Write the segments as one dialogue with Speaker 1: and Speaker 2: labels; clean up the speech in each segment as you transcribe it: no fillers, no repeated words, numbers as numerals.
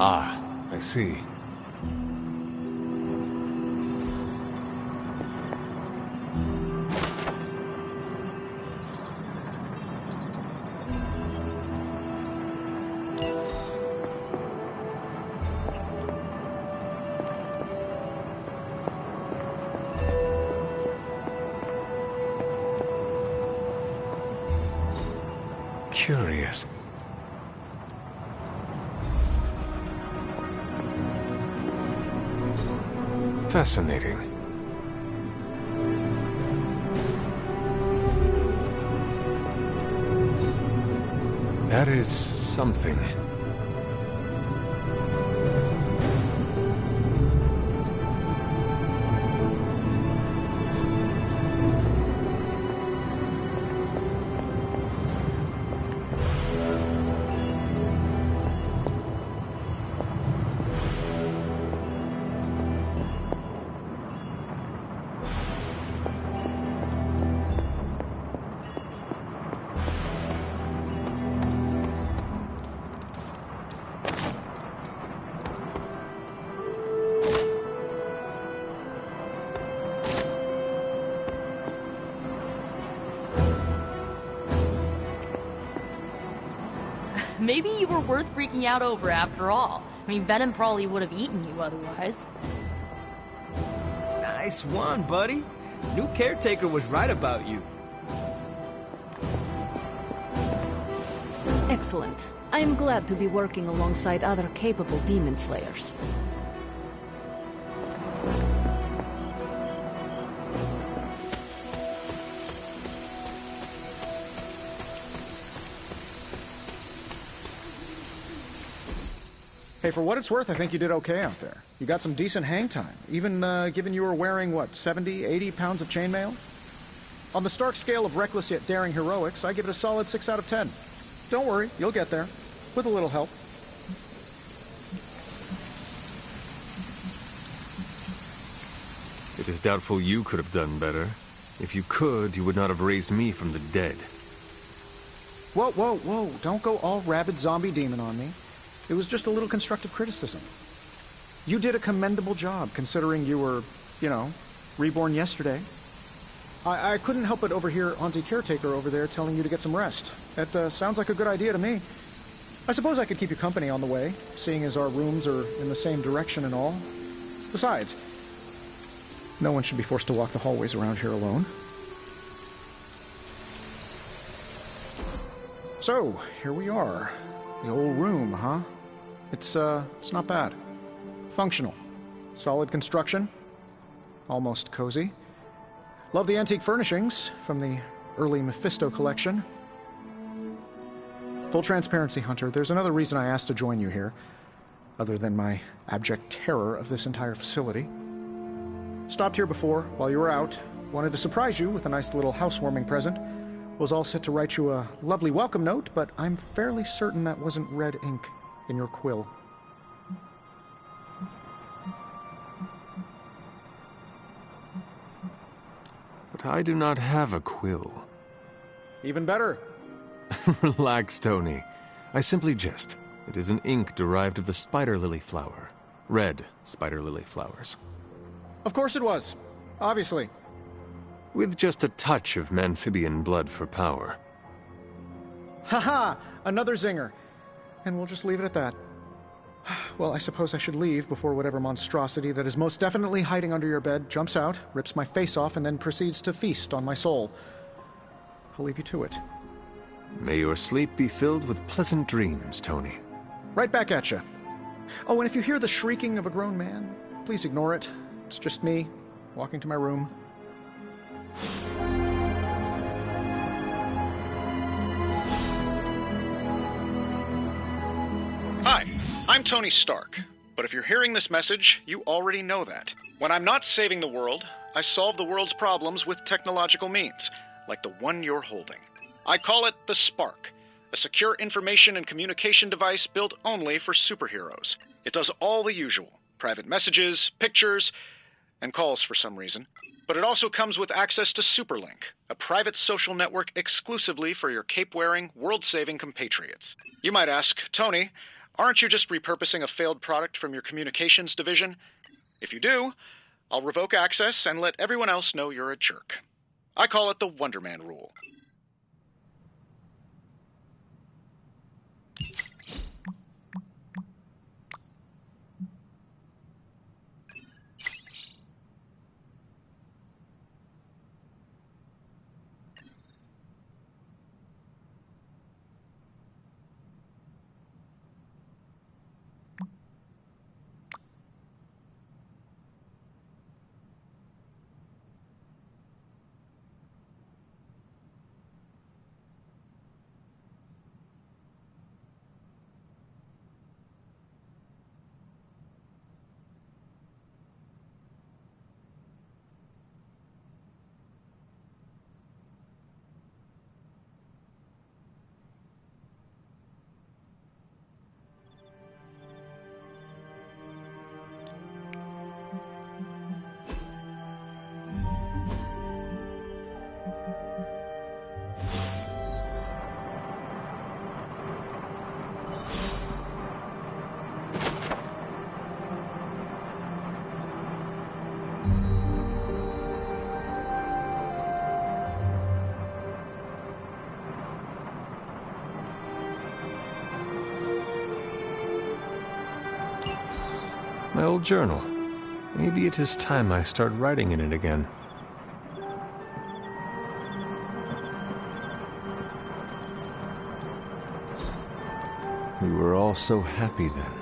Speaker 1: Ah, I see. Curious. Fascinating. That is something.
Speaker 2: Maybe you were worth freaking out over after all. I mean, Venom probably would have eaten you otherwise.
Speaker 3: Nice one, buddy. New caretaker was right about you.
Speaker 4: Excellent. I am glad to be working alongside other capable demon slayers.
Speaker 5: Hey, for what it's worth, I think you did okay out there. You got some decent hang time, even given you were wearing, what, 70, 80 pounds of chainmail? On the Stark scale of reckless yet daring heroics, I give it a solid 6 out of 10. Don't worry, you'll get there. With a little help.
Speaker 1: It is doubtful you could have done better. If you could, you would not have raised me from the dead.
Speaker 5: Whoa, whoa, whoa. Don't go all rabid zombie demon on me. It was just a little constructive criticism. You did a commendable job, considering you were, you know, reborn yesterday. I couldn't help but overhear Auntie Caretaker over there telling you to get some rest. That sounds like a good idea to me. I suppose I could keep you company on the way, seeing as our rooms are in the same direction and all. Besides, no one should be forced to walk the hallways around here alone. So, here we are. The old room, huh? It's not bad. Functional. Solid construction. Almost cozy. Love the antique furnishings from the early Mephisto collection. Full transparency, Hunter, there's another reason I asked to join you here, other than my abject terror of this entire facility. Stopped here before, while you were out. Wanted to surprise you with a nice little housewarming present. Was all set to write you a lovely welcome note, but I'm fairly certain that wasn't red ink in your quill.
Speaker 1: But I do not have a quill.
Speaker 5: Even better.
Speaker 1: Relax, Tony. I simply jest. It is an ink derived of the spider lily flower. Red spider lily flowers.
Speaker 5: Of course it was. Obviously.
Speaker 1: With just a touch of Memphibian blood for power.
Speaker 5: Haha! Another zinger. And we'll just leave it at that. Well, I suppose I should leave before whatever monstrosity that is most definitely hiding under your bed jumps out, rips my face off, and then proceeds to feast on my soul. I'll leave you to it.
Speaker 1: May your sleep be filled with pleasant dreams, Tony.
Speaker 5: Right back at you. Oh, and if you hear the shrieking of a grown man, please ignore it. It's just me, walking to my room. Hi, I'm Tony Stark. But if you're hearing this message, you already know that. When I'm not saving the world, I solve the world's problems with technological means, like the one you're holding. I call it the Spark, a secure information and communication device built only for superheroes. It does all the usual, private messages, pictures, and calls for some reason. But it also comes with access to Superlink, a private social network exclusively for your cape-wearing, world-saving compatriots. You might ask, Tony, Aren't you just repurposing a failed product from your communications division? If you do, I'll revoke access and let everyone else know you're a jerk. I call it the Wonder Man rule.
Speaker 1: My old journal. Maybe it is time I start writing in it again. We were all so happy then.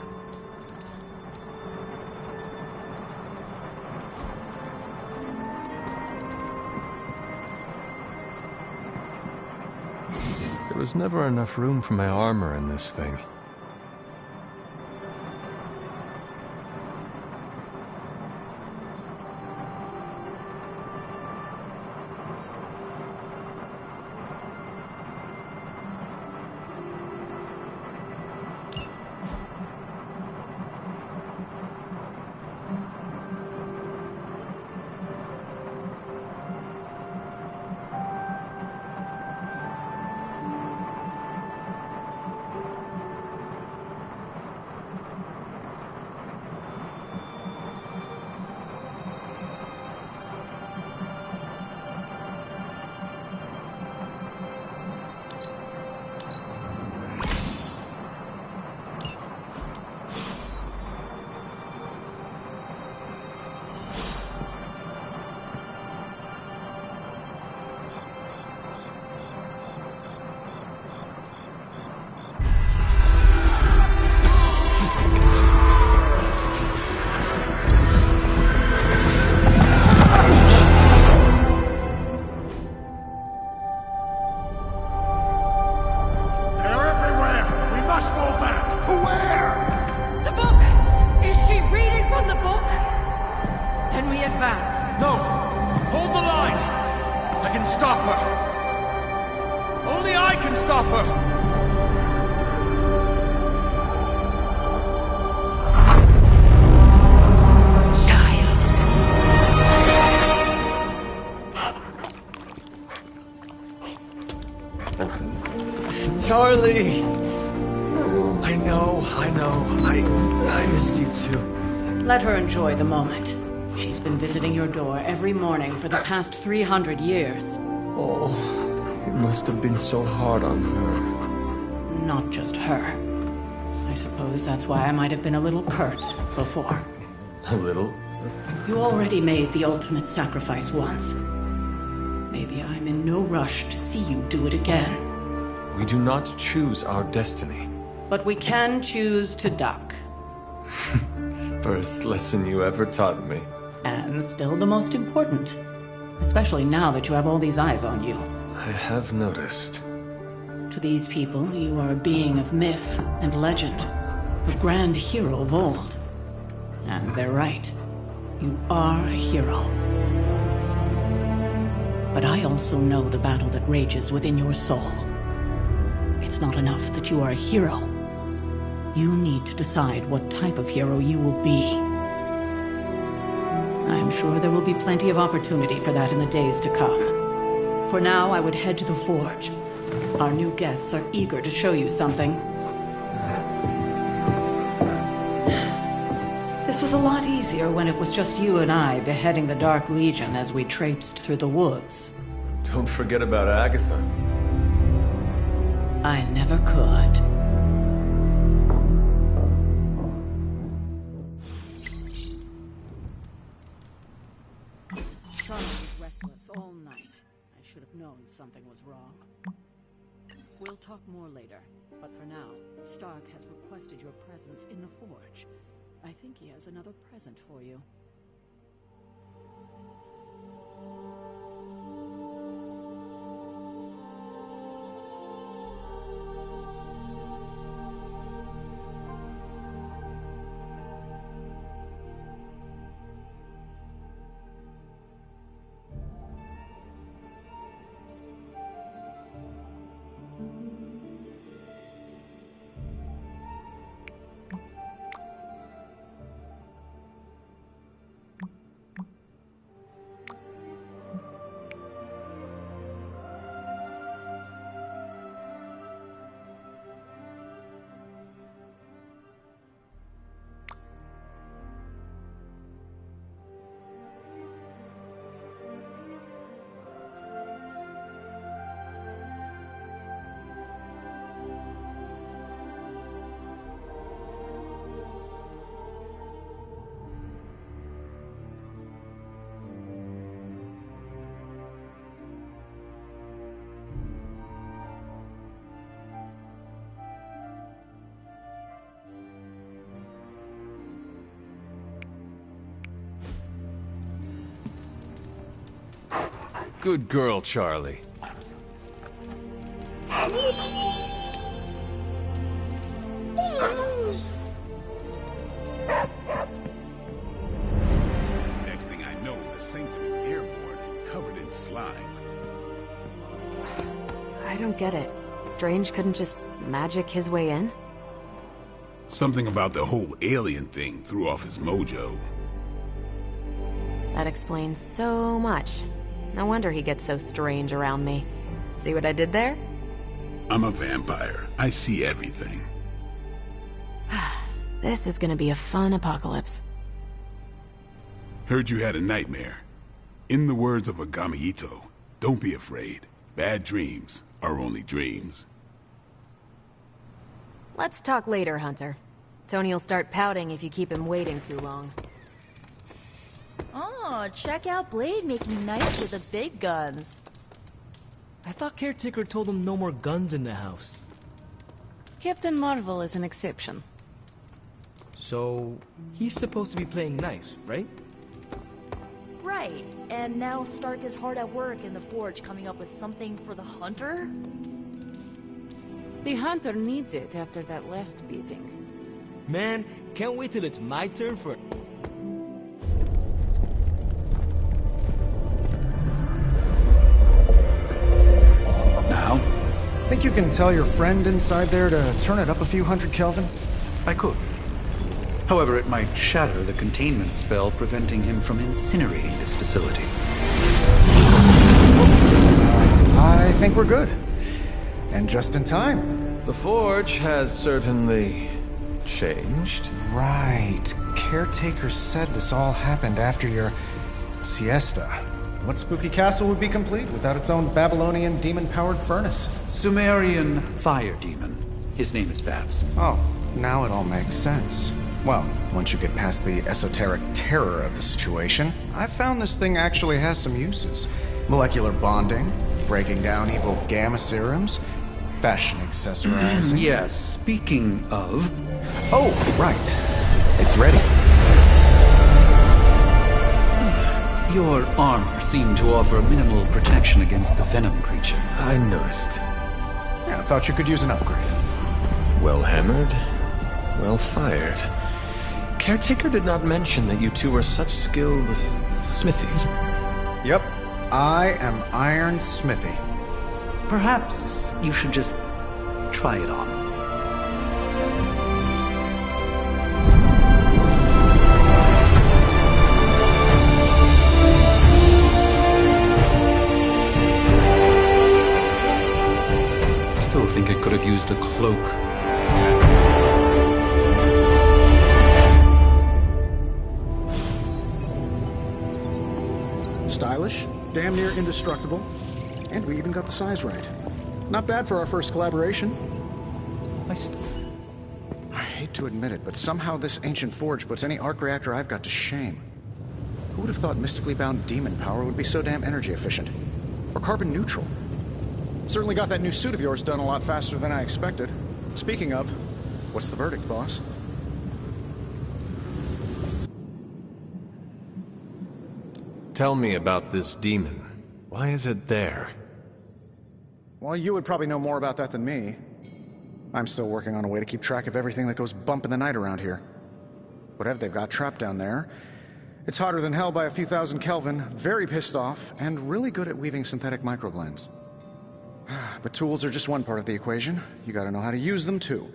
Speaker 1: There was never enough room for my armor in this thing.
Speaker 3: Charlie! I know. I missed you too.
Speaker 6: Let her enjoy the moment. She's been visiting your door every morning for the past 300 years.
Speaker 1: Oh, it must have been so hard on her.
Speaker 6: Not just her. I suppose that's why I might have been a little curt before.
Speaker 1: A little?
Speaker 6: You already made the ultimate sacrifice once. Maybe I'm in no rush to see you do it again.
Speaker 1: We do not choose our destiny.
Speaker 6: But we can choose to duck.
Speaker 1: First lesson you ever taught me.
Speaker 6: And still the most important. Especially now that you have all these eyes on you.
Speaker 1: I have noticed.
Speaker 6: To these people, you are a being of myth and legend. A grand hero of old. And they're right. You are a hero. But I also know the battle that rages within your soul. It's not enough that you are a hero. You need to decide what type of hero you will be. I'm sure there will be plenty of opportunity for that in the days to come. For now, I would head to the Forge. Our new guests are eager to show you something. was a lot easier when it was just you and I beheading the Dark Legion as we traipsed through the woods.
Speaker 1: Don't forget about Agatha.
Speaker 6: I never could. Charlie was restless all night. I should have known something was wrong. We'll talk more later, but for now, Stark has requested your presence in the Forge. I think he has another present for you.
Speaker 1: Good girl, Charlie.
Speaker 7: Next thing I know, the Sanctum is airborne and covered in slime.
Speaker 4: I don't get it. Strange couldn't just magic his way in?
Speaker 7: Something about the whole alien thing threw off his mojo.
Speaker 4: That explains so much. No wonder he gets so strange around me. See what I did there?
Speaker 7: I'm a vampire. I see everything.
Speaker 4: This is gonna be a fun apocalypse.
Speaker 7: Heard you had a nightmare. In the words of Agami Ito, don't be afraid. Bad dreams are only dreams.
Speaker 4: Let's talk later, Hunter. Tony'll start pouting if you keep him waiting too long.
Speaker 2: Oh, check out Blade making nice with the big guns.
Speaker 3: I thought Caretaker told him no more guns in the house.
Speaker 4: Captain Marvel is an exception.
Speaker 3: So, he's supposed to be playing nice, right?
Speaker 2: Right, and now Stark is hard at work in the Forge coming up with something for the Hunter?
Speaker 4: The Hunter needs it after that last beating.
Speaker 3: Man, can't wait till it's my turn for...
Speaker 5: Now? Think you can tell your friend inside there to turn it up a few hundred Kelvin?
Speaker 8: I could. However, it might shatter the containment spell preventing him from incinerating this facility.
Speaker 5: I think we're good. And just in time.
Speaker 1: The Forge has certainly changed.
Speaker 5: Right. Caretaker said this all happened after your siesta. What spooky castle would be complete without its own Babylonian demon-powered furnace?
Speaker 8: Sumerian fire demon. His name is Babs.
Speaker 5: Oh, now it all makes sense. Well, once you get past the esoteric terror of the situation, I've found this thing actually has some uses. Molecular bonding, breaking down evil gamma serums, fashion accessorizing.
Speaker 8: Yes, speaking of...
Speaker 5: Oh, right. It's ready.
Speaker 8: Your armor seemed to offer minimal protection against the venom creature.
Speaker 1: I noticed.
Speaker 5: Yeah, I thought you could use an upgrade.
Speaker 1: Well hammered, well fired. Caretaker did not mention that you two were such skilled smithies.
Speaker 5: Yep, I am Iron Smithy.
Speaker 8: Perhaps you should just try it on. Still think it could have used a cloak.
Speaker 5: Stylish, damn near indestructible, and we even got the size right. Not bad for our first collaboration. I hate to admit it, but somehow this ancient forge puts any arc reactor I've got to shame. Who would have thought mystically bound demon power would be so damn energy efficient? Or carbon neutral? Certainly got that new suit of yours done a lot faster than I expected. Speaking of, what's the verdict, boss?
Speaker 1: Tell me about this demon. Why is it there?
Speaker 5: Well, you would probably know more about that than me. I'm still working on a way to keep track of everything that goes bump in the night around here. Whatever they've got trapped down there, it's hotter than hell by a few thousand Kelvin, very pissed off, and really good at weaving synthetic microblends. But tools are just one part of the equation. You gotta know how to use them, too.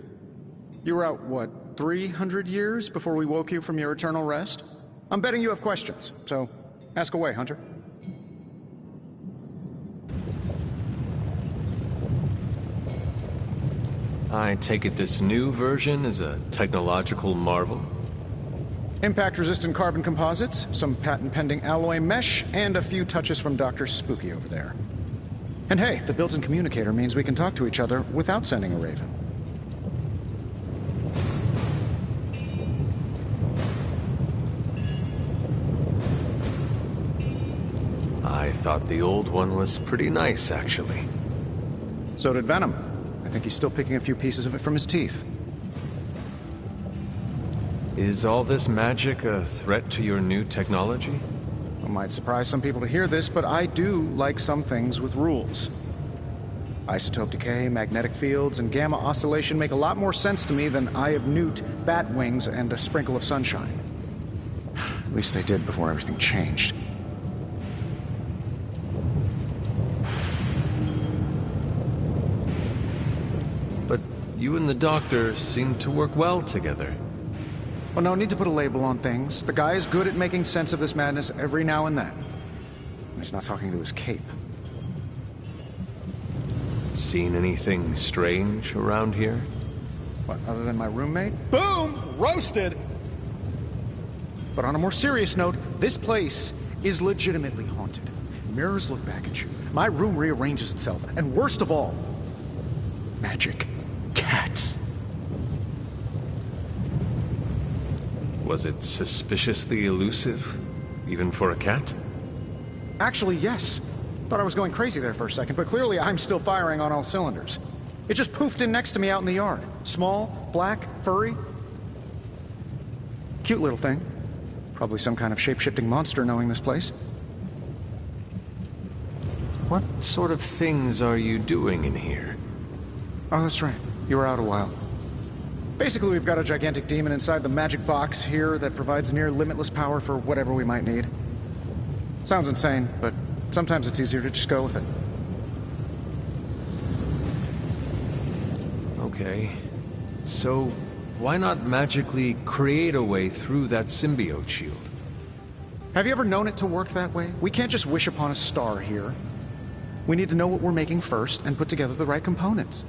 Speaker 5: You were out, what, 300 years before we woke you from your eternal rest? I'm betting you have questions, so ask away, Hunter.
Speaker 1: I take it this new version is a technological marvel?
Speaker 5: Impact-resistant carbon composites, some patent-pending alloy mesh, and a few touches from Dr. Spooky over there. And hey, the built-in communicator means we can talk to each other without sending a raven.
Speaker 1: I thought the old one was pretty nice, actually.
Speaker 5: So did Venom. I think he's still picking a few pieces of it from his teeth.
Speaker 1: Is all this magic a threat to your new technology?
Speaker 5: It might surprise some people to hear this, but I do like some things with rules. Isotope decay, magnetic fields, and gamma oscillation make a lot more sense to me than Eye of Newt, bat wings, and a sprinkle of sunshine. At least they did before everything changed.
Speaker 1: But you and the Doctor seem to work well together.
Speaker 5: Well, no need to put a label on things. The guy is good at making sense of this madness every now and then. And he's not talking to his cape.
Speaker 1: Seen anything strange around here?
Speaker 5: What, other than my roommate? Boom! Roasted! But on a more serious note, this place is legitimately haunted. Mirrors look back at you. My room rearranges itself. And worst of all, magic cats.
Speaker 1: Was it suspiciously elusive, even for a cat?
Speaker 5: Actually, yes. Thought I was going crazy there for a second, but clearly I'm still firing on all cylinders. It just poofed in next to me out in the yard. Small, black, furry. Cute little thing. Probably some kind of shape-shifting monster knowing this place.
Speaker 1: What sort of things are you doing in here?
Speaker 5: Oh, that's right. You were out a while. Basically, we've got a gigantic demon inside the magic box here that provides near limitless power for whatever we might need. Sounds insane, but sometimes it's easier to just go with it.
Speaker 1: Okay. So, why not magically create a way through that symbiote shield?
Speaker 5: Have you ever known it to work that way? We can't just wish upon a star here. We need to know what we're making first and put together the right components.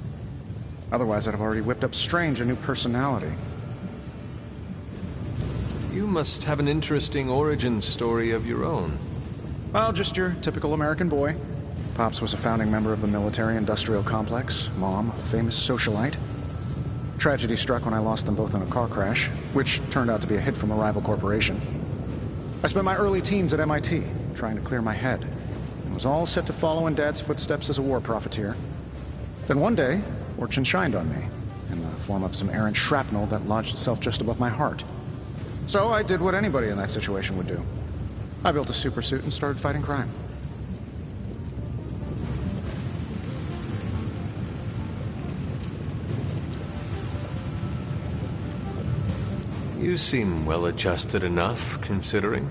Speaker 5: Otherwise, I'd have already whipped up Strange a new personality.
Speaker 1: You must have an interesting origin story of your own.
Speaker 5: Well, just your typical American boy. Pops was a founding member of the military-industrial complex. Mom, a famous socialite. Tragedy struck when I lost them both in a car crash, which turned out to be a hit from a rival corporation. I spent my early teens at MIT, trying to clear my head, and was all set to follow in Dad's footsteps as a war profiteer. Then one day, fortune shined on me, in the form of some errant shrapnel that lodged itself just above my heart. So I did what anybody in that situation would do. I built a supersuit and started fighting crime.
Speaker 1: You seem well-adjusted enough, considering.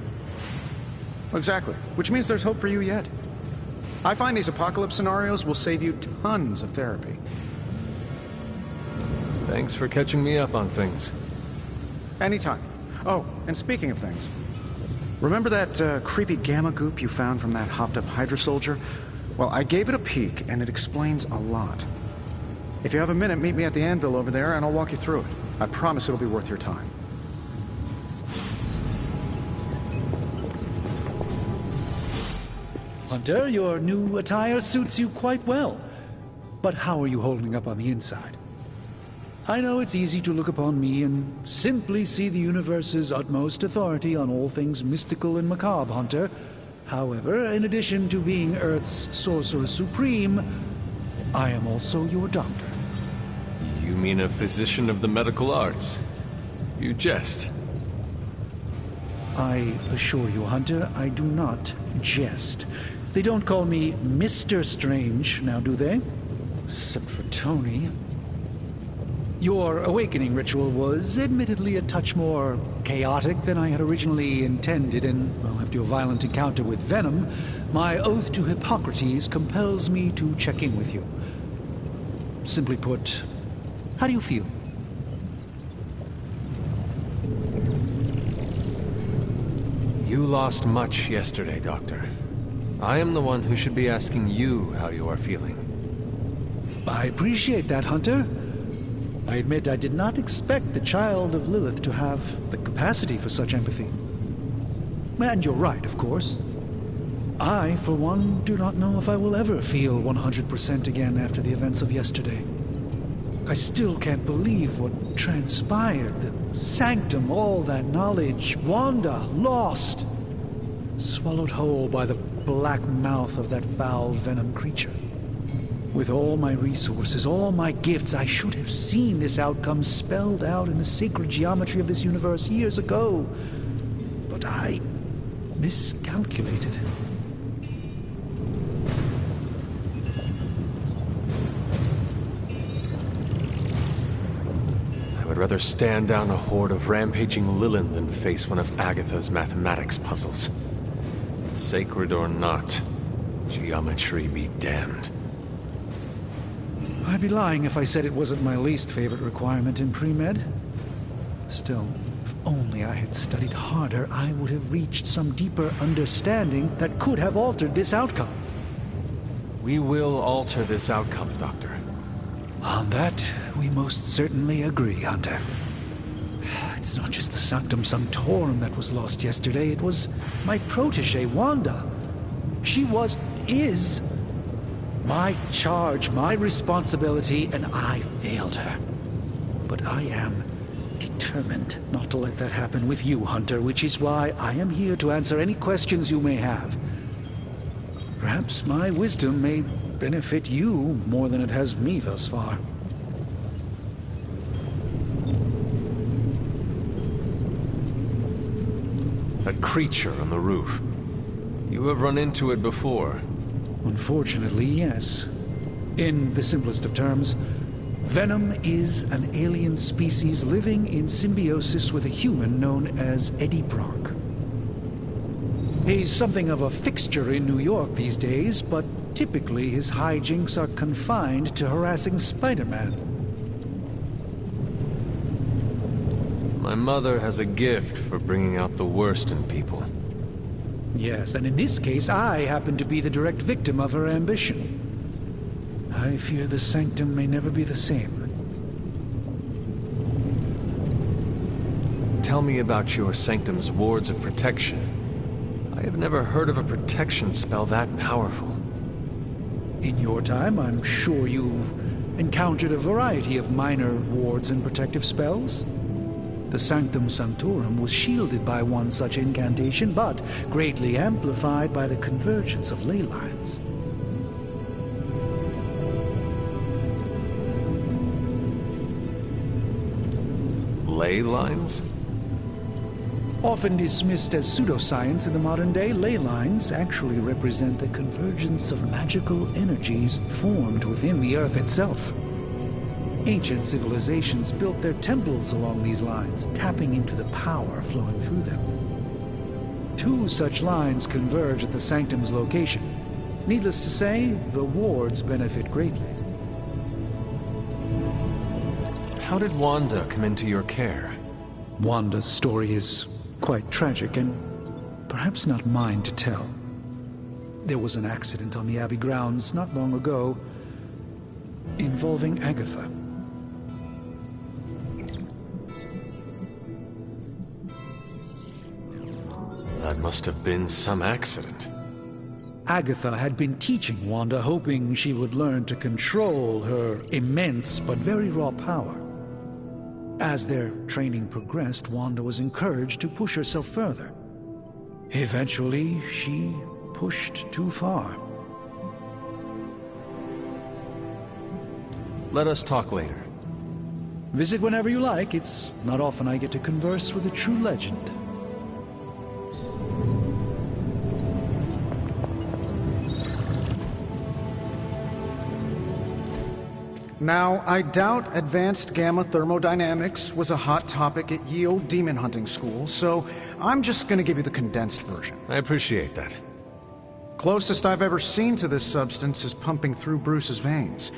Speaker 5: Exactly, which means there's hope for you yet. I find these apocalypse scenarios will save you tons of therapy.
Speaker 1: Thanks for catching me up on things.
Speaker 5: Anytime. Oh, and speaking of things, remember that creepy gamma goop you found from that hopped-up Hydra soldier? Well, I gave it a peek, and it explains a lot. If you have a minute, meet me at the anvil over there, and I'll walk you through it. I promise it'll be worth your time.
Speaker 8: Hunter. Your new attire suits you quite well. But how are you holding up on the inside? I know it's easy to look upon me and simply see the universe's utmost authority on all things mystical and macabre, Hunter. However, in addition to being Earth's Sorcerer Supreme, I am also your doctor.
Speaker 1: You mean a physician of the medical arts? You jest.
Speaker 8: I assure you, Hunter, I do not jest. They don't call me Mr. Strange, now do they? Except for Tony. Your awakening ritual was admittedly a touch more chaotic than I had originally intended, and, well, after your violent encounter with Venom, my oath to Hippocrates compels me to check in with you. Simply put, how do you feel?
Speaker 1: You lost much yesterday, Doctor. I am the one who should be asking you how you are feeling.
Speaker 8: I appreciate that, Hunter. I admit I did not expect the child of Lilith to have the capacity for such empathy. And you're right, of course. I, for one, do not know if I will ever feel 100% again after the events of yesterday. I still can't believe what transpired. The sanctum, all that knowledge, Wanda, lost. Swallowed whole by the black mouth of that foul Venom creature. With all my resources, all my gifts, I should have seen this outcome spelled out in the sacred geometry of this universe years ago. But I miscalculated.
Speaker 1: I would rather stand down a horde of rampaging Lilin than face one of Agatha's mathematics puzzles. Sacred or not, geometry be damned.
Speaker 8: I'd be lying if I said it wasn't my least favorite requirement in pre-med. Still, if only I had studied harder, I would have reached some deeper understanding that could have altered this outcome.
Speaker 1: We will alter this outcome, Doctor.
Speaker 8: On that, we most certainly agree, Hunter. It's not just the Sanctum Sanctorum that was lost yesterday, it was my protege, Wanda. She is my charge, my responsibility, and I failed her. But I am determined not to let that happen with you, Hunter, which is why I am here to answer any questions you may have. Perhaps my wisdom may benefit you more than it has me thus far.
Speaker 1: That creature on the roof. You have run into it before.
Speaker 8: Unfortunately, yes. In the simplest of terms, Venom is an alien species living in symbiosis with a human known as Eddie Brock. He's something of a fixture in New York these days, but typically his hijinks are confined to harassing Spider-Man.
Speaker 1: My mother has a gift for bringing out the worst in people.
Speaker 8: Yes, and in this case, I happen to be the direct victim of her ambition. I fear the Sanctum may never be the same.
Speaker 1: Tell me about your Sanctum's wards of protection. I have never heard of a protection spell that powerful.
Speaker 8: In your time, I'm sure you've encountered a variety of minor wards and protective spells. The Sanctum Sanctorum was shielded by one such incantation, but greatly amplified by the convergence of ley lines.
Speaker 1: Ley lines?
Speaker 8: Often dismissed as pseudoscience in the modern day, ley lines actually represent the convergence of magical energies formed within the Earth itself. Ancient civilizations built their temples along these lines, tapping into the power flowing through them. Two such lines converge at the Sanctum's location. Needless to say, the wards benefit greatly.
Speaker 1: How did Wanda come into your care?
Speaker 8: Wanda's story is quite tragic and perhaps not mine to tell. There was an accident on the Abbey grounds not long ago involving Agatha.
Speaker 1: That must have been some accident.
Speaker 8: Agatha had been teaching Wanda, hoping she would learn to control her immense but very raw power. As their training progressed, Wanda was encouraged to push herself further. Eventually, she pushed too far.
Speaker 1: Let us talk later.
Speaker 8: Visit whenever you like. It's not often I get to converse with a true legend.
Speaker 5: Now, I doubt advanced gamma thermodynamics was a hot topic at Ye Olde Demon Hunting School, so I'm just gonna give you the condensed version.
Speaker 1: I appreciate that.
Speaker 5: Closest I've ever seen to this substance is pumping through Bruce's veins.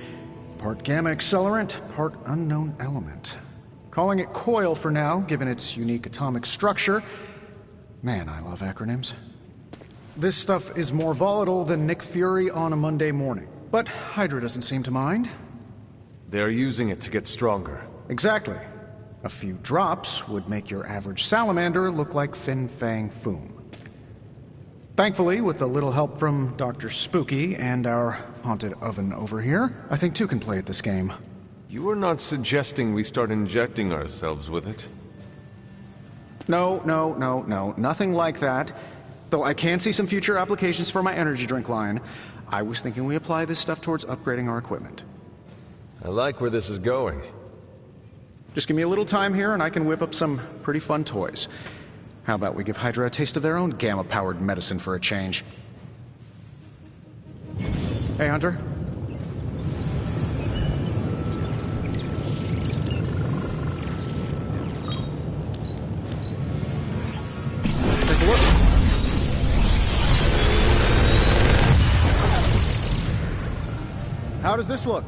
Speaker 5: Part gamma accelerant, part unknown element. Calling it Coil for now, given its unique atomic structure. Man, I love acronyms. This stuff is more volatile than Nick Fury on a Monday morning. But Hydra doesn't seem to mind.
Speaker 1: They're using it to get stronger.
Speaker 5: Exactly. A few drops would make your average salamander look like Fin Fang Foom. Thankfully, with a little help from Dr. Spooky and our haunted oven over here, I think two can play at this game.
Speaker 1: You are not suggesting we start injecting ourselves with it?
Speaker 5: No, nothing like that. Though I can see some future applications for my energy drink line. I was thinking we apply this stuff towards upgrading our equipment.
Speaker 1: I like where this is going.
Speaker 5: Just give me a little time here and I can whip up some pretty fun toys. How about we give Hydra a taste of their own gamma-powered medicine for a change? Hey, Hunter. Take a look. How does this look?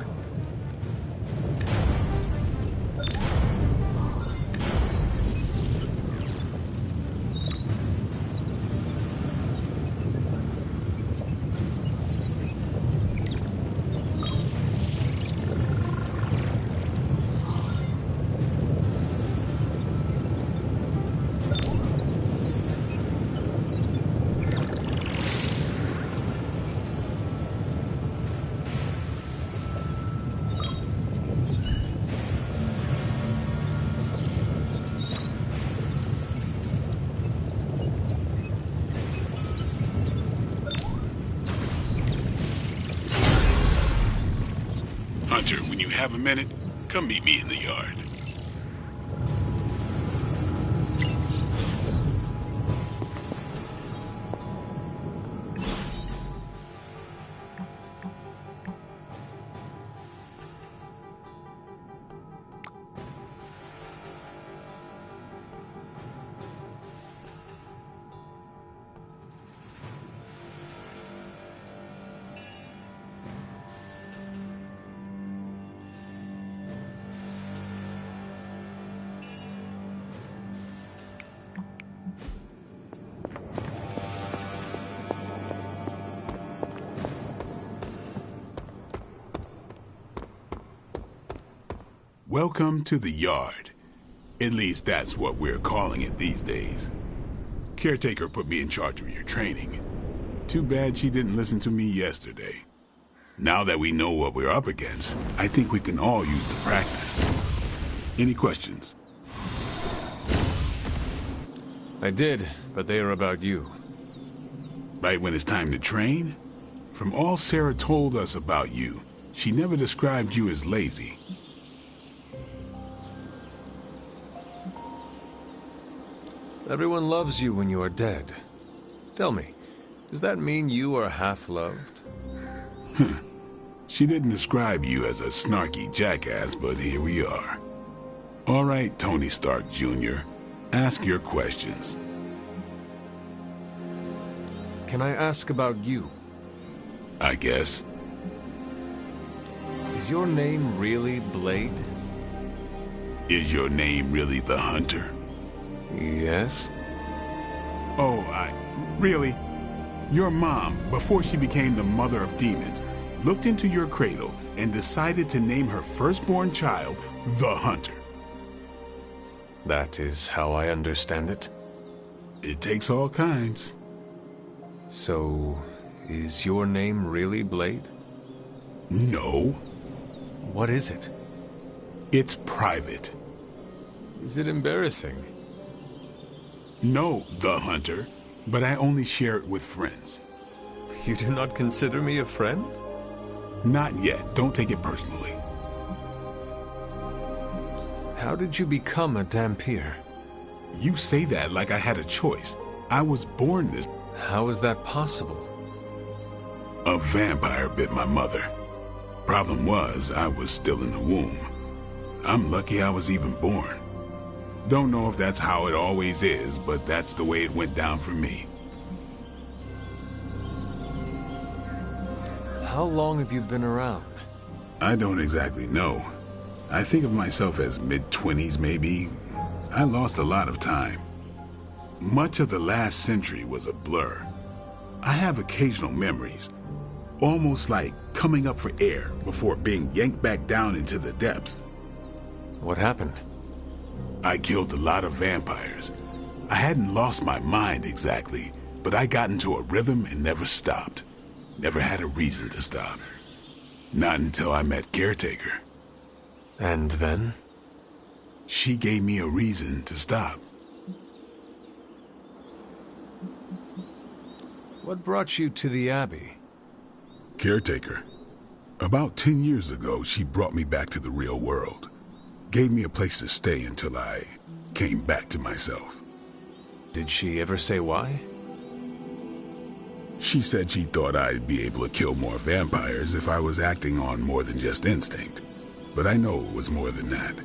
Speaker 7: Hunter, when you have a minute, come meet me in the yard. Welcome to the yard. At least that's what we're calling it these days. Caretaker put me in charge of your training. Too bad she didn't listen to me yesterday. Now that we know what we're up against, I think we can all use the practice. Any questions?
Speaker 1: I did, but they are about you.
Speaker 7: Right when it's time to train? From all Sarah told us about you, she never described you as lazy.
Speaker 1: Everyone loves you when you are dead. Tell me, does that mean you are half-loved?
Speaker 7: She didn't describe you as a snarky jackass, but here we are. All right, Tony Stark Jr., ask your questions.
Speaker 1: Can I ask about you?
Speaker 7: I guess.
Speaker 1: Is your name really Blade?
Speaker 7: Is your name really the Hunter?
Speaker 1: Yes.
Speaker 7: Oh, really? Your mom, before she became the mother of demons, looked into your cradle and decided to name her firstborn child the Hunter.
Speaker 1: That is how I understand it.
Speaker 7: It takes all kinds.
Speaker 1: So, Is your name really Blade?
Speaker 7: No,
Speaker 1: What is it?
Speaker 7: it's private.
Speaker 1: Is it embarrassing?
Speaker 7: No, the Hunter, but I only share it with friends.
Speaker 1: You do not consider me a friend?
Speaker 7: Not yet. Don't take it personally.
Speaker 1: How did you become a Dhampir?
Speaker 7: You say that like I had a choice. I was born this.
Speaker 1: How is that possible?
Speaker 7: A vampire bit my mother. Problem was, I was still in the womb. I'm lucky I was even born. Don't know if that's how it always is, but that's the way it went down for me.
Speaker 1: How long have you been around?
Speaker 7: I don't exactly know. I think of myself as mid-20s maybe. I lost a lot of time. Much of the last century was a blur. I have occasional memories, almost like coming up for air before being yanked back down into the depths.
Speaker 1: What happened?
Speaker 7: I killed a lot of vampires. I hadn't lost my mind exactly, but I got into a rhythm and never stopped. Never had a reason to stop. Not until I met Caretaker.
Speaker 1: And then?
Speaker 7: She gave me a reason to stop.
Speaker 1: What brought you to the Abbey?
Speaker 7: Caretaker. About 10 years ago, she brought me back to the real world. Gave me a place to stay until I came back to myself.
Speaker 1: Did she ever say why?
Speaker 7: She said she thought I'd be able to kill more vampires if I was acting on more than just instinct. But I know it was more than that.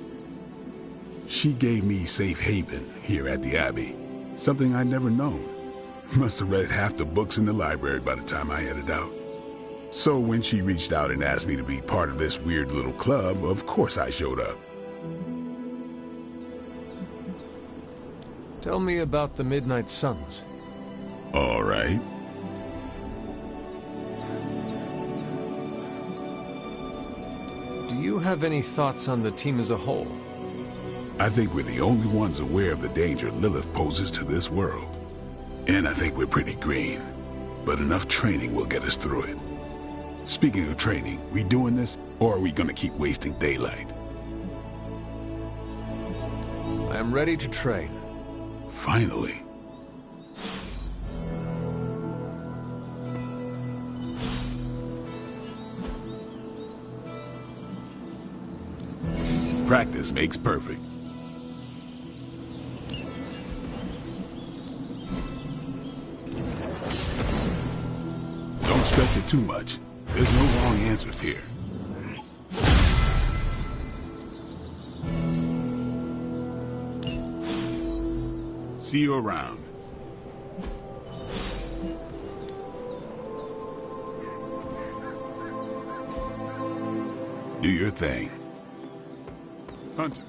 Speaker 7: She gave me safe haven here at the Abbey. Something I'd never known. Must have read half the books in the library by the time I headed out. So when she reached out and asked me to be part of this weird little club, of course I showed up.
Speaker 1: Tell me about the Midnight Suns.
Speaker 7: All right.
Speaker 1: Do you have any thoughts on the team as a whole?
Speaker 7: I think we're the only ones aware of the danger Lilith poses to this world. And I think we're pretty green. But enough training will get us through it. Speaking of training, we doing this, or are we gonna keep wasting daylight?
Speaker 1: I am ready to train.
Speaker 7: Finally. Practice makes perfect. Don't stress it too much. There's no wrong answers here. See you around. Do your thing. Hunter.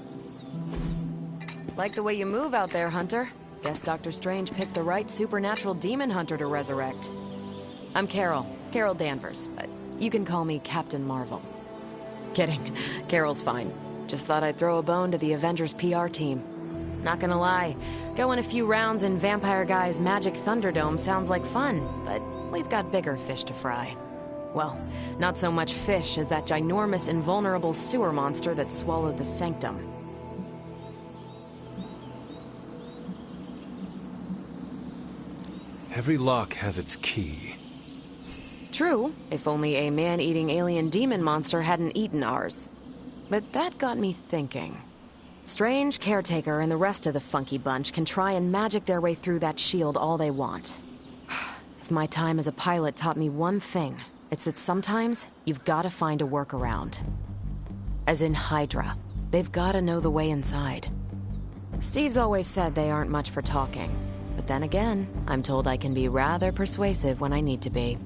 Speaker 4: Like the way you move out there, Hunter. Guess Dr. Strange picked the right supernatural demon hunter to resurrect. I'm Carol Danvers, but you can call me Captain Marvel. Kidding, Carol's fine. Just thought I'd throw a bone to the Avengers PR team. Not gonna lie, going a few rounds in Vampire Guy's Magic Thunderdome sounds like fun, but we've got bigger fish to fry. Well, not so much fish as that ginormous invulnerable sewer monster that swallowed the Sanctum.
Speaker 1: Every lock has its key.
Speaker 4: True, if only a man-eating alien demon monster hadn't eaten ours. But that got me thinking. Strange, Caretaker, and the rest of the funky bunch can try and magic their way through that shield all they want. If my time as a pilot taught me one thing, it's that sometimes you've gotta find a workaround. As in Hydra, they've gotta know the way inside. Steve's always said they aren't much for talking, but then again, I'm told I can be rather persuasive when I need to be.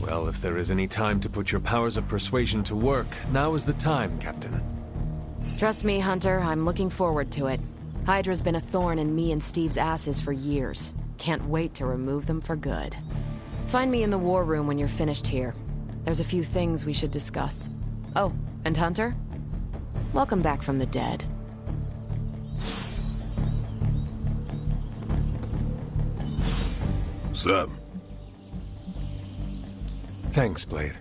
Speaker 1: Well, if there is any time to put your powers of persuasion to work, now is the time, Captain.
Speaker 4: Trust me, Hunter, I'm looking forward to it. Hydra's been a thorn in me and Steve's asses for years. Can't wait to remove them for good. Find me in the war room when you're finished here. There's a few things we should discuss. Oh, and Hunter? Welcome back from the dead.
Speaker 7: What's up?
Speaker 1: Thanks, Blade.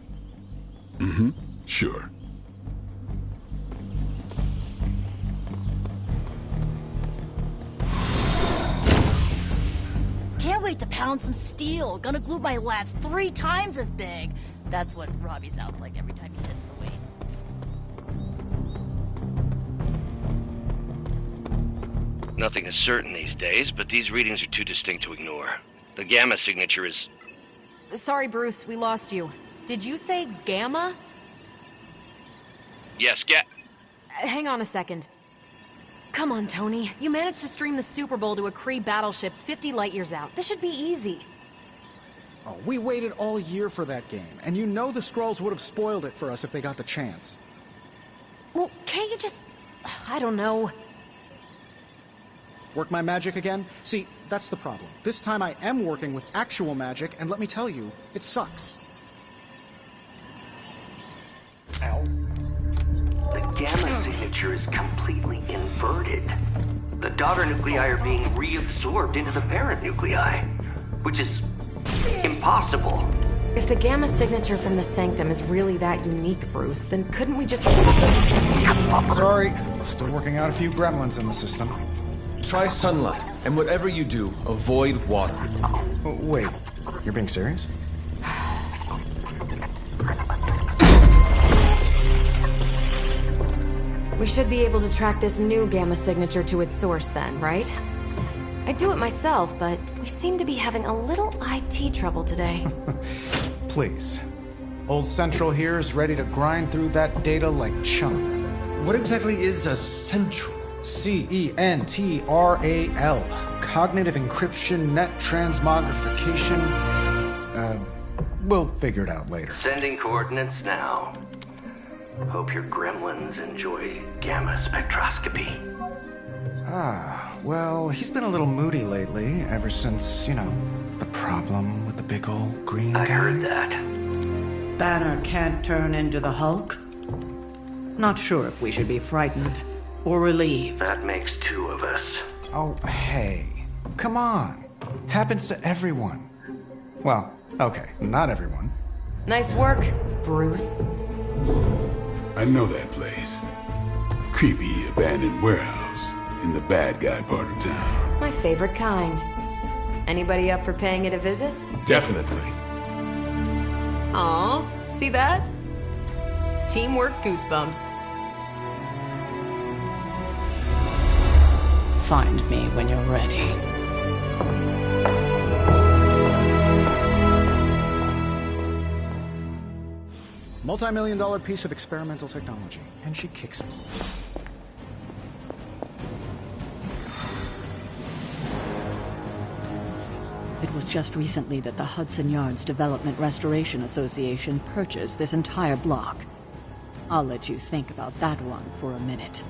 Speaker 7: Mm-hmm. Sure.
Speaker 2: Can't wait to pound some steel. Gonna glue my lats 3 times as big. That's what Robbie sounds like every time he hits the weights.
Speaker 9: Nothing is certain these days, but these readings are too distinct to ignore. The gamma signature is...
Speaker 4: Sorry, Bruce, we lost you. Did you say Gamma?
Speaker 9: Yes,
Speaker 4: Hang on a second. Come on, Tony. You managed to stream the Super Bowl to a Kree battleship 50 light-years out. This should be easy.
Speaker 5: Oh, we waited all year for that game, and you know the Skrulls would have spoiled it for us if they got the chance.
Speaker 4: Well, can't you just... I don't know.
Speaker 5: Work my magic again? See, that's the problem. This time I am working with actual magic, and let me tell you, it sucks.
Speaker 10: Ow. The gamma signature is completely inverted. The daughter nuclei are being reabsorbed into the parent nuclei, which is impossible.
Speaker 4: If the Gamma signature from the Sanctum is really that unique, Bruce, then couldn't we just...
Speaker 5: Sorry, still working out a few gremlins in the system.
Speaker 1: Try sunlight, and whatever you do, avoid water.
Speaker 5: Oh, wait, you're being serious?
Speaker 4: We should be able to track this new Gamma signature to its source then, right? I'd do it myself, but we seem to be having a little IT trouble today.
Speaker 5: Please. Old Central here is ready to grind through that data like chum.
Speaker 1: What exactly is a central?
Speaker 5: CENTRAL. Cognitive Encryption Net Transmogrification. We'll figure it out later.
Speaker 10: Sending coordinates now. Hope your gremlins enjoy gamma spectroscopy.
Speaker 5: Well, he's been a little moody lately, ever since, you know, the problem with the big old green guy.
Speaker 10: I heard that.
Speaker 6: Banner can't turn into the Hulk? Not sure if we should be frightened or relieved.
Speaker 10: That makes 2 of us.
Speaker 5: Oh, hey. Come on. Happens to everyone. Well, okay, not everyone.
Speaker 4: Nice work, Bruce.
Speaker 7: I know that place. Creepy abandoned warehouse in the bad guy part of town.
Speaker 4: My favorite kind. Anybody up for paying it a visit?
Speaker 1: Definitely.
Speaker 4: Aw, see that? Teamwork goosebumps.
Speaker 6: Find me when you're ready.
Speaker 5: Multi-million-dollar piece of experimental technology, and she kicks it.
Speaker 6: It was just recently that the Hudson Yards Development Restoration Association purchased this entire block. I'll let you think about that one for a minute.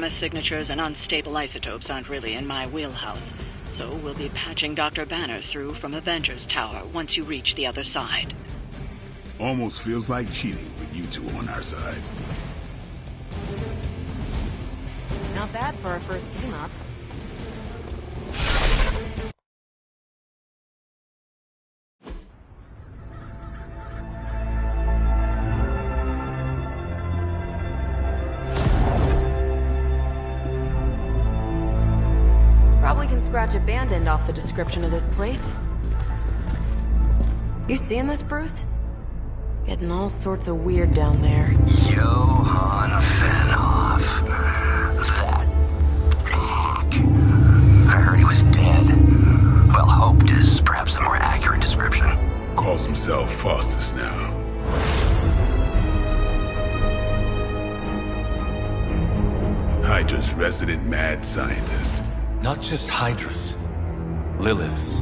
Speaker 6: Gamma signatures and unstable isotopes aren't really in my wheelhouse, so we'll be patching Dr. Banner through from Avengers Tower once you reach the other side.
Speaker 7: Almost feels like cheating with you two on our side.
Speaker 4: Not bad for our first team-up. Probably can scratch a band-aid off the description of this place. You seeing this, Bruce? Getting all sorts of weird down there.
Speaker 10: Johann Fenhoff. That hack. I heard he was dead. Well, hoped is perhaps a more accurate description.
Speaker 7: Calls himself Faustus now. Hydra's resident mad scientist.
Speaker 1: Not just Hydra's. Lilith's.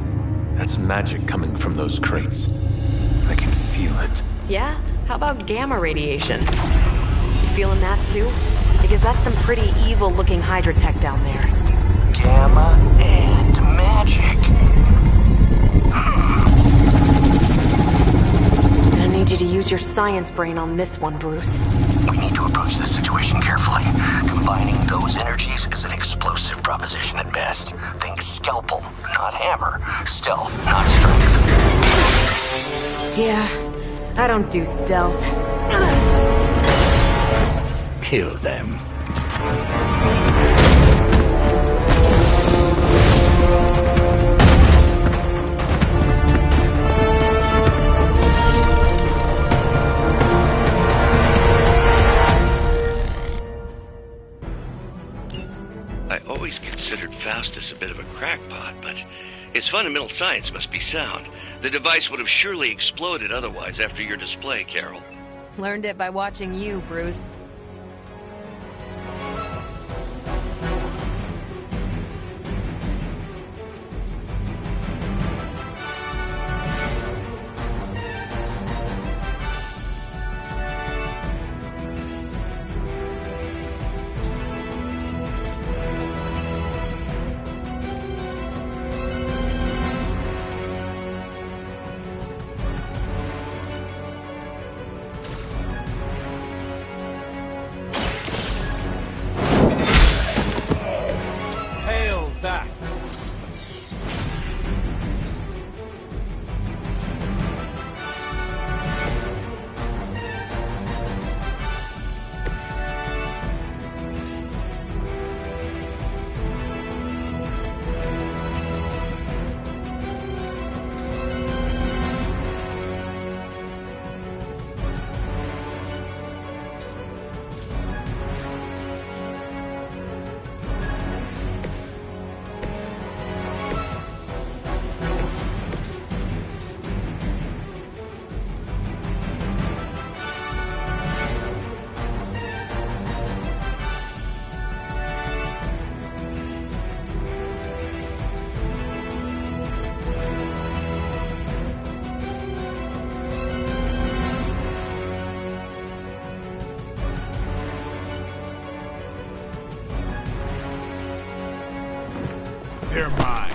Speaker 1: That's magic coming from those crates. I can feel it.
Speaker 4: Yeah? How about gamma radiation? You feeling that too? Because that's some pretty evil-looking Hydra tech down there.
Speaker 10: Gamma and magic.
Speaker 4: I need you to use your science brain on this one, Bruce.
Speaker 10: We need to approach this situation carefully. Combining those energies is an explosive proposition at best. Think scalpel, not hammer. Stealth, not strength.
Speaker 4: Yeah, I don't do stealth.
Speaker 10: Kill them.
Speaker 9: I always considered Faustus a bit of a crackpot, but his fundamental science must be sound. The device would have surely exploded otherwise after your display, Carol.
Speaker 4: Learned it by watching you, Bruce.
Speaker 1: Hail that!
Speaker 7: They're mine.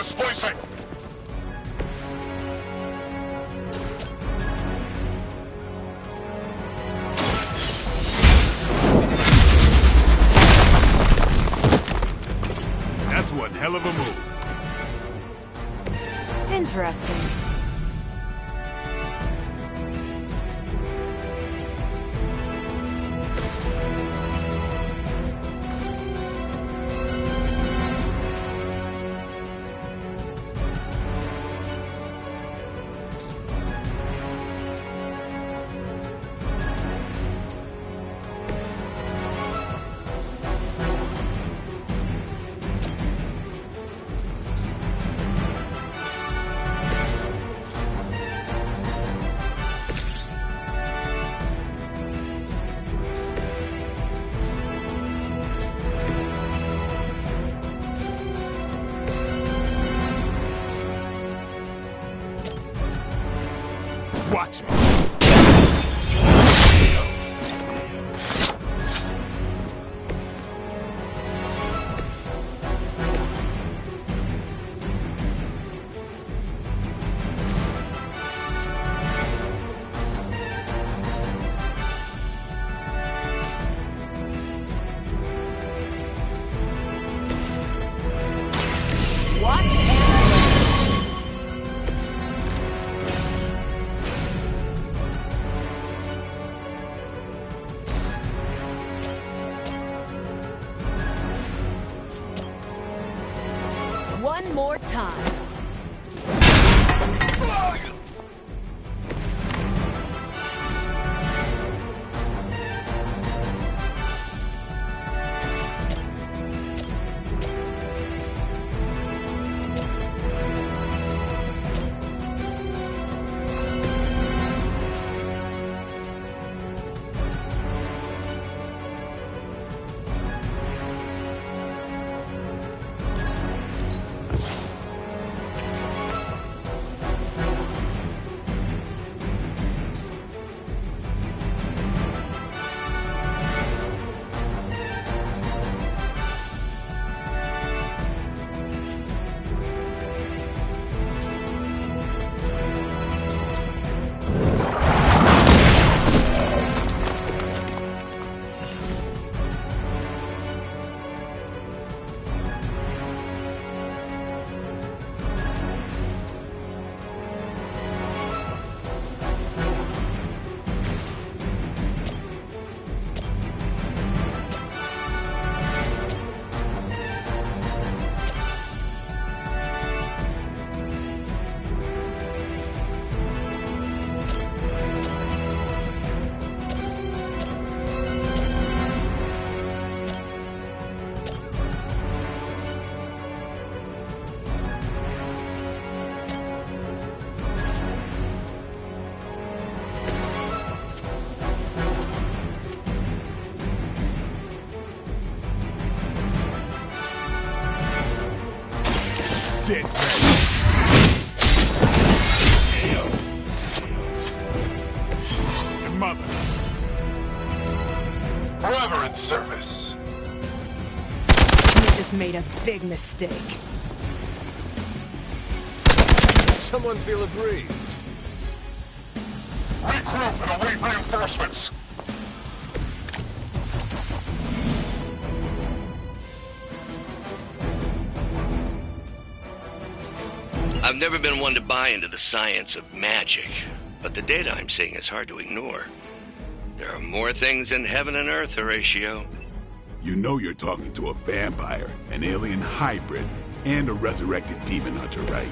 Speaker 11: displacing!
Speaker 7: That's one hell of a move.
Speaker 4: Interesting.
Speaker 7: Watch me.
Speaker 4: One more time.
Speaker 7: Get ready. Your mother.
Speaker 11: Forever in service.
Speaker 6: You just made a big mistake.
Speaker 1: Someone feel a breeze?
Speaker 11: Regroup and await reinforcements.
Speaker 9: I've never been one to buy into the science of magic, but the data I'm seeing is hard to ignore. There are more things in heaven and earth, Horatio.
Speaker 7: You know you're talking to a vampire, an alien hybrid, and a resurrected demon hunter, right?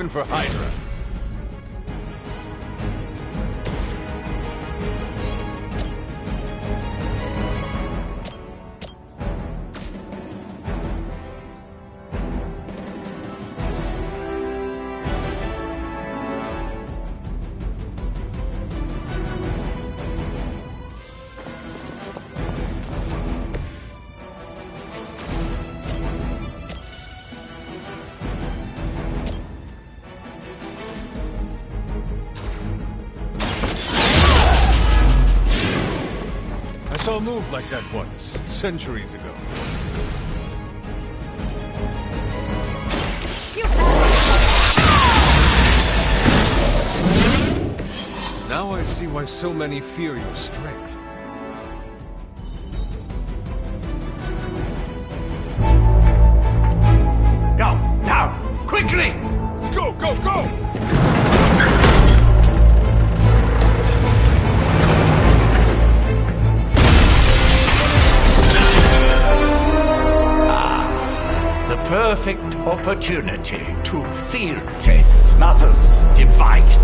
Speaker 1: looking for Hydra. I saw a move like that once, centuries ago. Now I see why so many fear your strength.
Speaker 11: Go, now, quickly!
Speaker 1: Let's go, go, go!
Speaker 11: The perfect opportunity to field test Mother's device.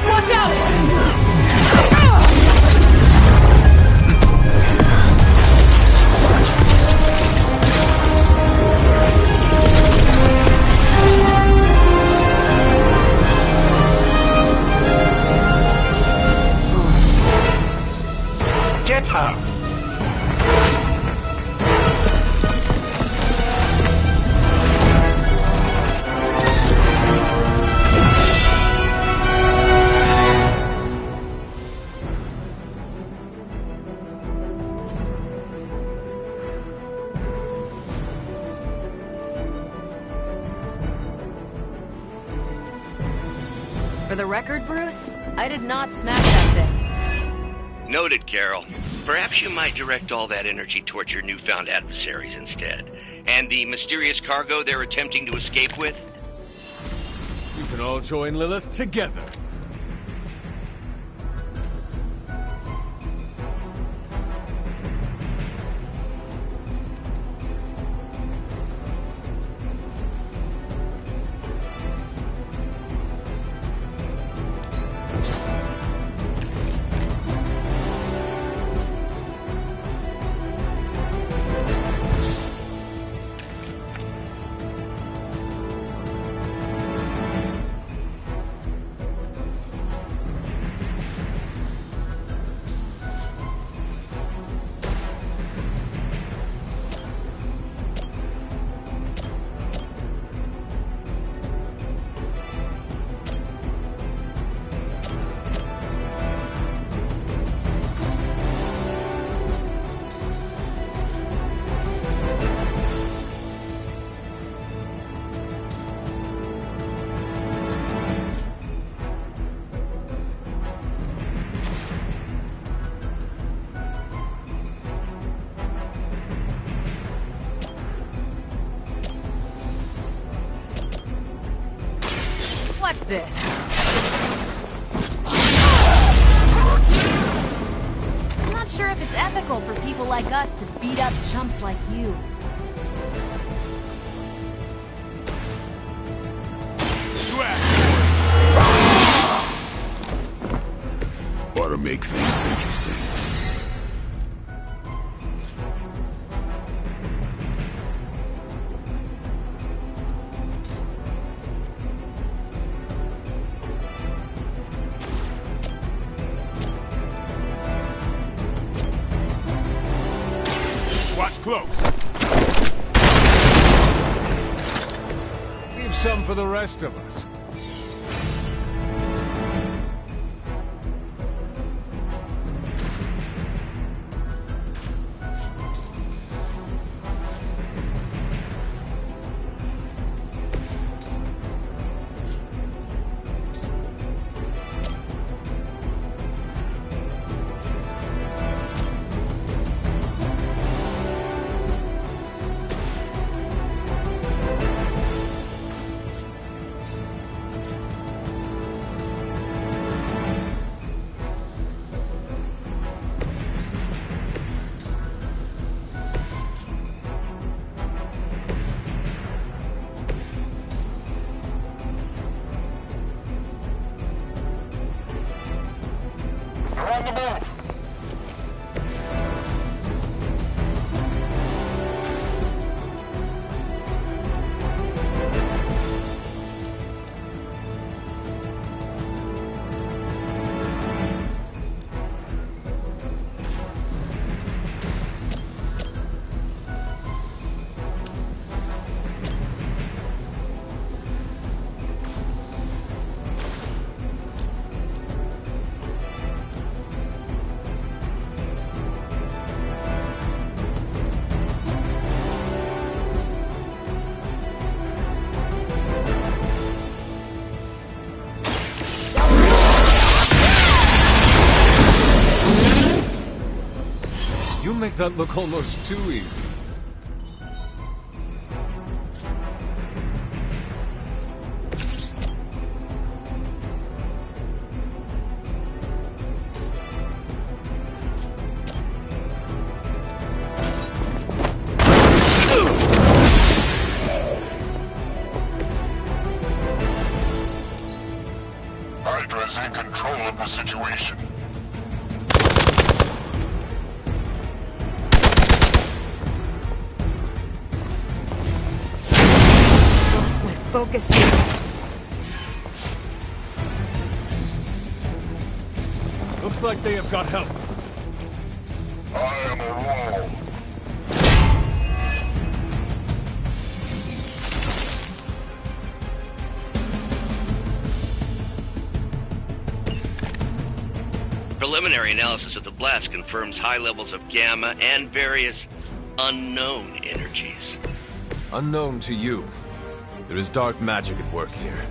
Speaker 2: Watch out!
Speaker 11: Get her!
Speaker 4: For the record, Bruce, I did not smash that thing.
Speaker 9: Noted, Carol. Perhaps you might direct all that energy towards your newfound adversaries instead. And the mysterious cargo they're attempting to escape with?
Speaker 1: We can all join Lilith together.
Speaker 2: Watch this. I'm not sure if it's ethical for people like us to beat up chumps like you.
Speaker 7: Ought to make things interesting.
Speaker 1: Watch close. Leave some for the rest of us.
Speaker 12: above.
Speaker 1: You make that look almost too easy.
Speaker 12: Hydra's in control of the situation.
Speaker 4: Lost my focus here.
Speaker 1: Looks like they have got help.
Speaker 12: I am a wall.
Speaker 9: Preliminary analysis of the blast confirms high levels of gamma and various unknown energies.
Speaker 1: Unknown to you. There is dark magic at work here.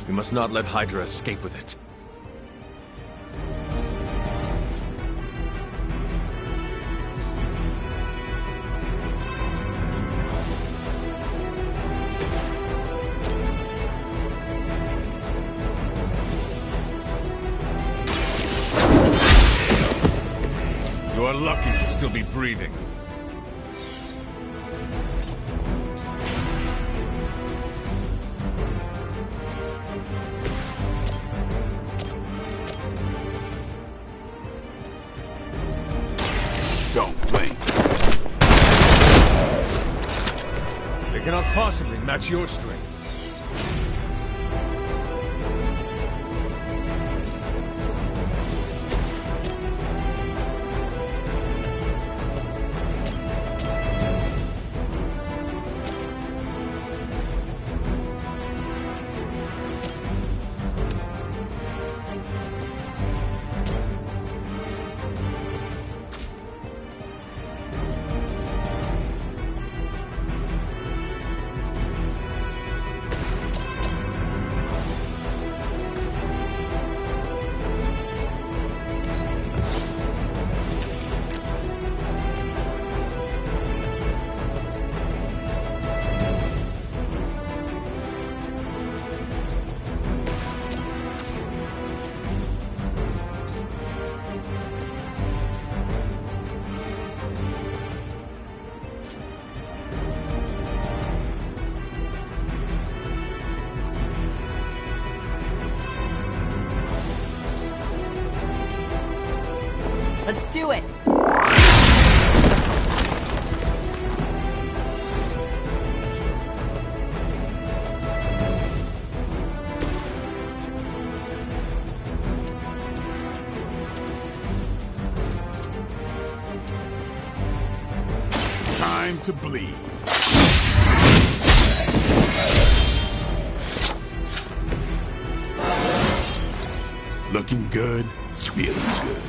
Speaker 1: We must not let Hydra escape with it. You are lucky to still be breathing.
Speaker 7: Don't blink.
Speaker 1: They cannot possibly match your strength.
Speaker 2: Let's do it!
Speaker 7: Time to bleed. Looking good, feeling good.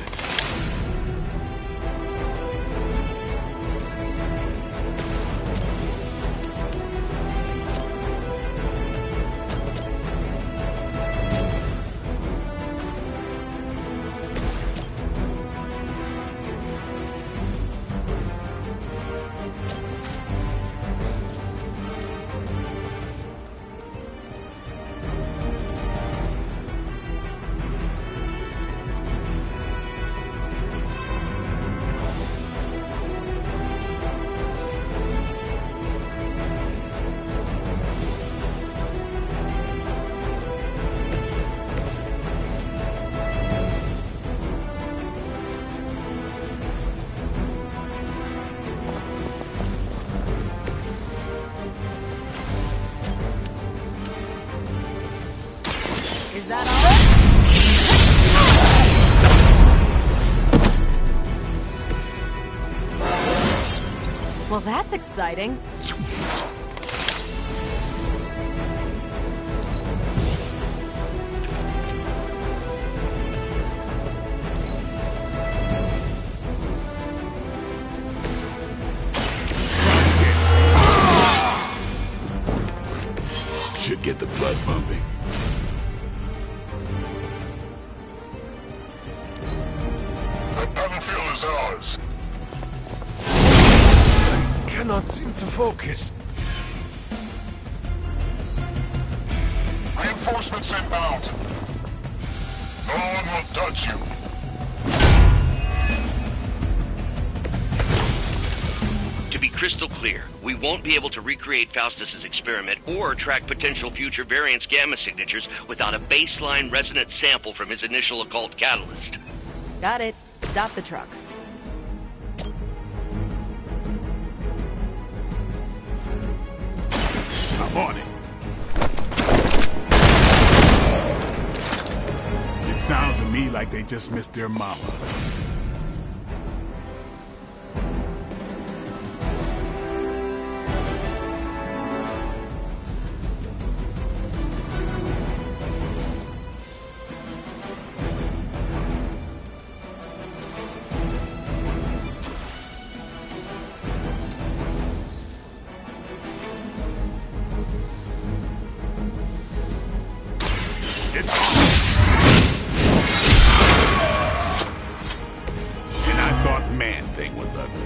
Speaker 4: Well, that's exciting.
Speaker 7: Should get the blood pumping.
Speaker 12: The battlefield is ours.
Speaker 1: I cannot seem to focus.
Speaker 12: Reinforcements inbound. No one will touch you.
Speaker 9: To be crystal clear, we won't be able to recreate Faustus's experiment or track potential future variance gamma signatures without a baseline resonance sample from his initial occult catalyst.
Speaker 4: Got it. Stop the truck.
Speaker 7: I'm on it. It sounds to me like they just missed their mama. And I thought Man-Thing was ugly.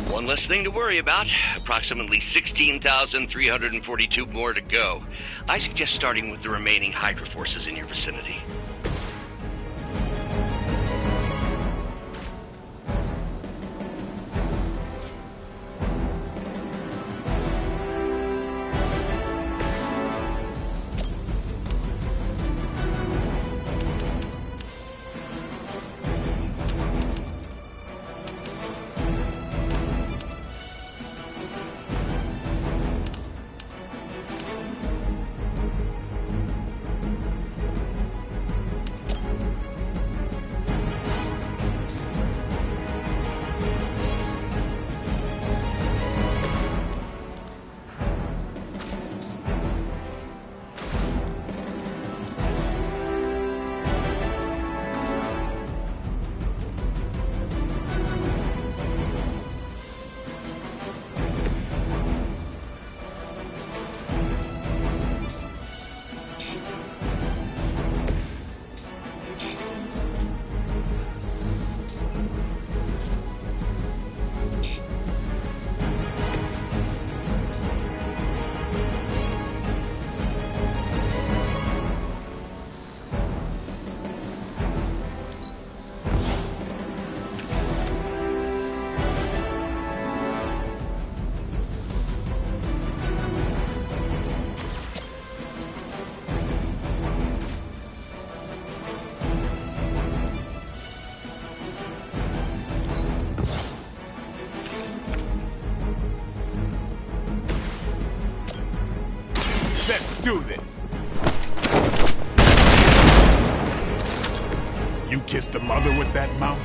Speaker 9: One less thing to worry about. Approximately 16,342 more to go. I suggest starting with the remaining Hydra forces in your vicinity.
Speaker 7: Let's do this. You kissed the mother with that mouth?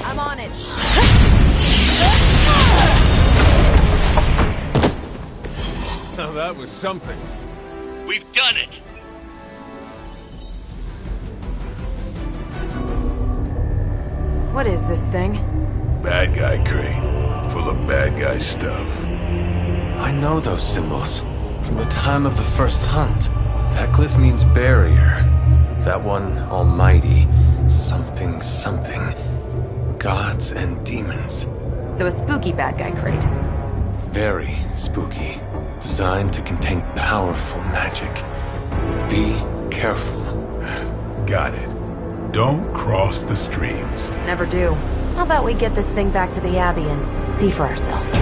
Speaker 4: I'm on it.
Speaker 1: Now that was something.
Speaker 9: We've done it!
Speaker 4: What is this thing?
Speaker 7: Bad guy crate. Full of bad guy stuff.
Speaker 1: I know those symbols. From the time of the first hunt. That glyph means barrier. That one, almighty. Something, something. Gods and demons.
Speaker 4: So a spooky bad guy crate.
Speaker 1: Very spooky. Designed to contain powerful magic. Be careful.
Speaker 7: Got it. Don't cross the streams.
Speaker 4: Never do. How about we get this thing back to the Abbey and see for ourselves?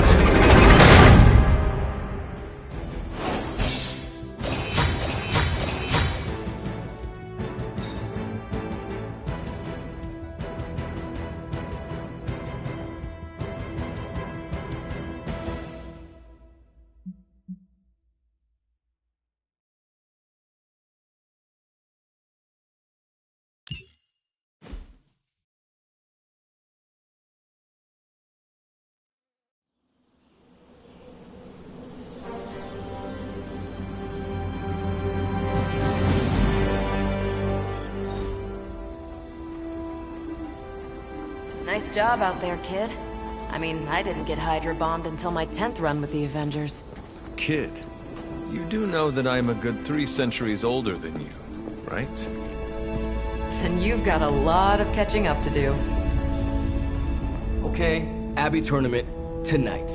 Speaker 4: Nice job out there, kid. I mean, I didn't get Hydra bombed until my 10th run with the Avengers.
Speaker 1: Kid, you do know that I'm a good 3 centuries older than you, right?
Speaker 4: Then you've got a lot of catching up to do.
Speaker 3: Okay, Abbey tournament tonight.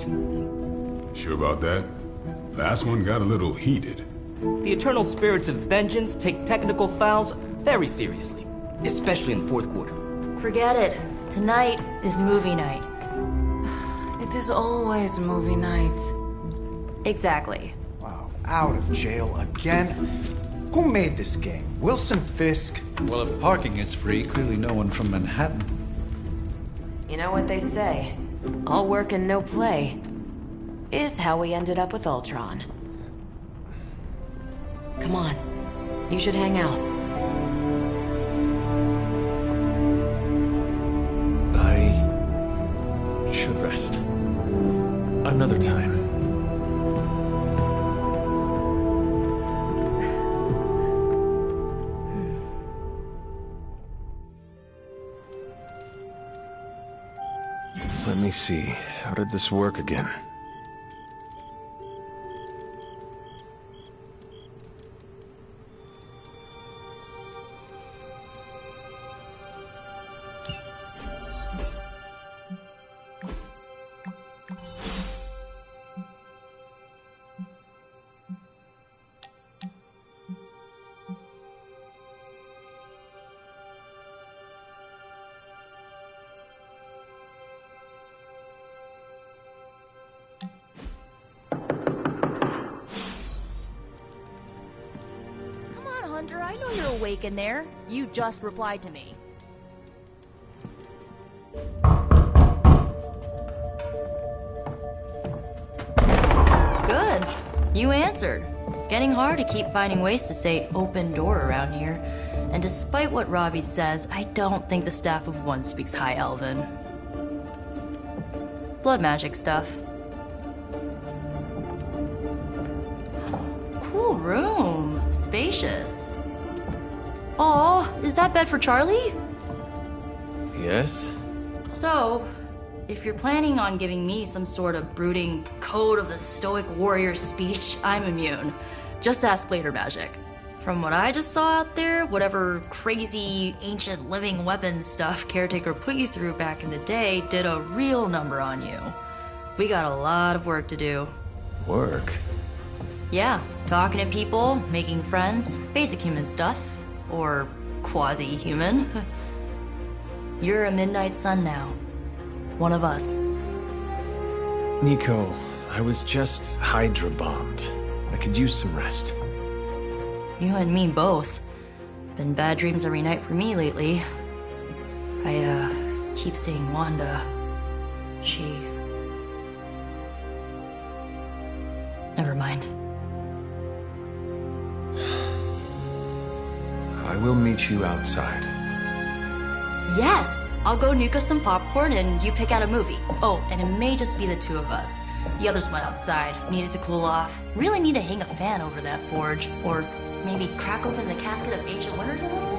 Speaker 7: Sure about that? Last one got a little heated.
Speaker 3: The Eternal Spirits of Vengeance take technical fouls very seriously, especially in the fourth quarter.
Speaker 2: Forget it. Tonight is movie night.
Speaker 4: It is always movie night.
Speaker 2: Exactly.
Speaker 13: Wow, out of jail again? Who made this game? Wilson Fisk?
Speaker 8: Well, if parking is free, clearly no one from Manhattan.
Speaker 4: You know what they say? All work and no play is how we ended up with Ultron. Come on. You should hang out.
Speaker 1: I should rest. Another time. Let me see. How did this work again?
Speaker 2: Hunter, I know you're awake in there. You just replied to me. Good. You answered. Getting hard to keep finding ways to say open door around here. And despite what Robbie says, I don't think the staff of One speaks High Elven. Blood magic stuff. Cool room. Spacious. Aw, is that bed for Charlie?
Speaker 1: Yes?
Speaker 2: So, if you're planning on giving me some sort of brooding code of the stoic warrior speech, I'm immune. Just ask later, Magic. From what I just saw out there, whatever crazy ancient living weapons stuff Caretaker put you through back in the day did a real number on you. We got a lot of work to do.
Speaker 1: Work?
Speaker 2: Yeah, talking to people, making friends, basic human stuff. Or quasi-human. You're a Midnight Sun now. One of us.
Speaker 1: Nico, I was just Hydra bombed. I could use some rest.
Speaker 2: You and me both. Been bad dreams every night for me lately. I, keep seeing Wanda. She... Never mind.
Speaker 1: I will meet you outside.
Speaker 2: Yes! I'll go nuke us some popcorn and you pick out a movie. Oh, and it may just be the two of us. The others went outside, needed to cool off. Really need to hang a fan over that forge. Or maybe crack open the casket of Ancient Wonders a little?